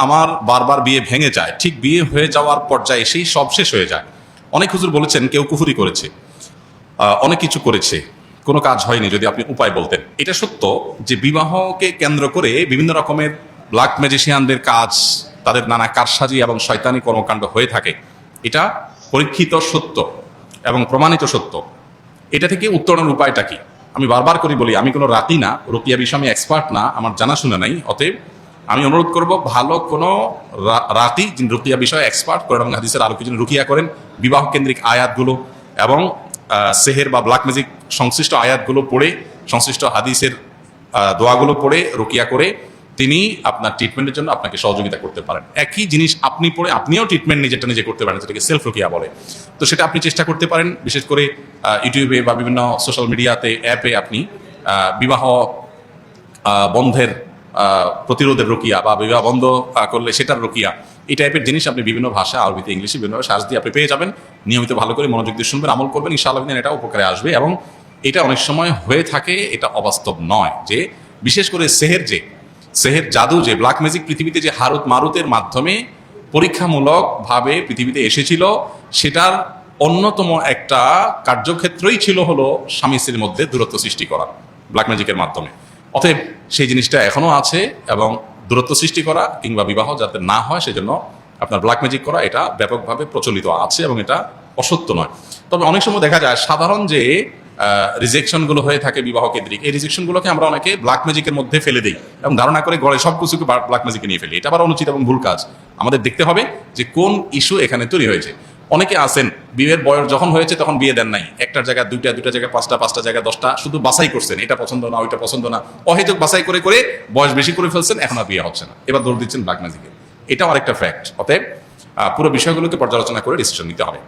আমার বারবার বিয়ে ভেঙে যায়, ঠিক বিয়ে হয়ে যাওয়ার পর্যায়ে এসেই সব শেষ হয়ে যায়। অনেক হুজুর বলেছেন কেউ কুফরি করেছে, অনেক কিছু করেছে, কোনো কাজ হয়নি, যদি আপনি উপায় বলতেন। এটা সত্য যে বিবাহকে কেন্দ্র করে বিভিন্ন রকমের ব্ল্যাক ম্যাজিশিয়ানদের কাজ, তাদের নানা কারসাজি এবং শয়তানি কর্মকাণ্ড হয়ে থাকে। এটা পরীক্ষিত সত্য এবং প্রমাণিত সত্য। এটা থেকে উত্তরণের উপায়টা কি? আমি বারবার করে বলি, আমি কোনো রাতি না, রুকিয়া বিষয়ে আমি এক্সপার্ট না, আমার জানাশোনা নাই। অতএব আমি অনুরোধ করব, ভালো কোনো রাতি যিনি রুকিয়া বিষয়ে এক্সপার্ট, কোরআন এবং হাদিসের আলোকে যিনি রুকিয়া করেন, বিবাহ কেন্দ্রিক আয়াতগুলো এবং সেহের বা ব্ল্যাক ম্যাজিক সংশ্লিষ্ট আয়াতগুলো পড়ে, সংশ্লিষ্ট হাদিসের দোয়াগুলো পড়ে রুকিয়া করে তিনি আপনার ট্রিটমেন্টের জন্য আপনাকে সহযোগিতা করতে পারেন। একই জিনিস আপনি পড়ে আপনিও ট্রিটমেন্ট নিজেরটা নিজে করতে পারেন, যেটাকে সেলফ রুকিয়া বলে। তো সেটা আপনি চেষ্টা করতে পারেন। বিশেষ করে ইউটিউবে বা বিভিন্ন সোশ্যাল মিডিয়াতে, অ্যাপে আপনি বিবাহ বন্ধের প্রতিরোধের রুকিয়া বা বিবাহ বন্ধ করলে সেটার রুকিয়া, এই টাইপের জিনিস আপনি বিভিন্ন ভাষা, আরবিতে, ইংলিশে বিভিন্নভাবে সার্চ দিয়ে আপনি পেয়ে যাবেন। নিয়মিত ভালো করে মনোযোগ দিয়ে শুনবেন, আমল করবেন, ইনশাআল্লাহ এটা উপকারে আসবে। এবং এটা অনেক সময় হয়ে থাকে, এটা অবাস্তব নয়। যে বিশেষ করে সেহের জাদু, যে ব্ল্যাক ম্যাজিক পৃথিবীতে যে হারুত মারুতের মাধ্যমে পরীক্ষামূলকভাবে পৃথিবীতে এসেছিল, সেটার অন্যতম একটা কার্যক্ষেত্রই ছিল হলো স্বামী স্ত্রীর মধ্যে দূরত্ব সৃষ্টি করা ব্ল্যাক ম্যাজিকের মাধ্যমে। অতএব সেই জিনিসটা এখনো আছে, এবং দূরত্ব সৃষ্টি করা কিংবা বিবাহ যাতে না হয় সেজন্য আপনার ব্ল্যাক ম্যাজিক করা, এটা ব্যাপকভাবে প্রচলিত আছে এবং এটা অসত্য নয়। তবে অনেক সময় দেখা যায় সাধারণ যে রিজেকশনগুলো হয়ে থাকে বিবাহ কেন্দ্রিক, এই রিজেকশনগুলোকে আমরা অনেকে ব্ল্যাক ম্যাজিকের মধ্যে ফেলে দিই এবং ধারণা করে গড়ে সব কিছুকে ব্ল্যাক ম্যাজিকে নিয়ে ফেলি। এটা আবার অনুচিত এবং ভুল কাজ। আমাদের দেখতে হবে যে কোন ইস্যু এখানে তৈরি হয়েছে। অনেকে আছেন বিয়ের বয়স যখন হয়েছে তখন বিয়ে দেন নাই, একটার জায়গায় দুইটা, দুইটা জায়গায় পাঁচটা, পাঁচটা জায়গায় 10টা, শুধু বাছাই করছেন, এটা পছন্দ না, ওইটা পছন্দ না, অহেতুক বাছাই করে করে বয়স বেশি করে ফেলছেন, এখন আর বিয়ে হচ্ছে না, এবার দৌড় দিচ্ছেন ব্ল্যাক ম্যাজিকে। এটাও আরেকটা ফ্যাক্ট। অতএব পুরো বিষয়গুলোকে পর্যালোচনা করে ডিসিশন নিতে হবে।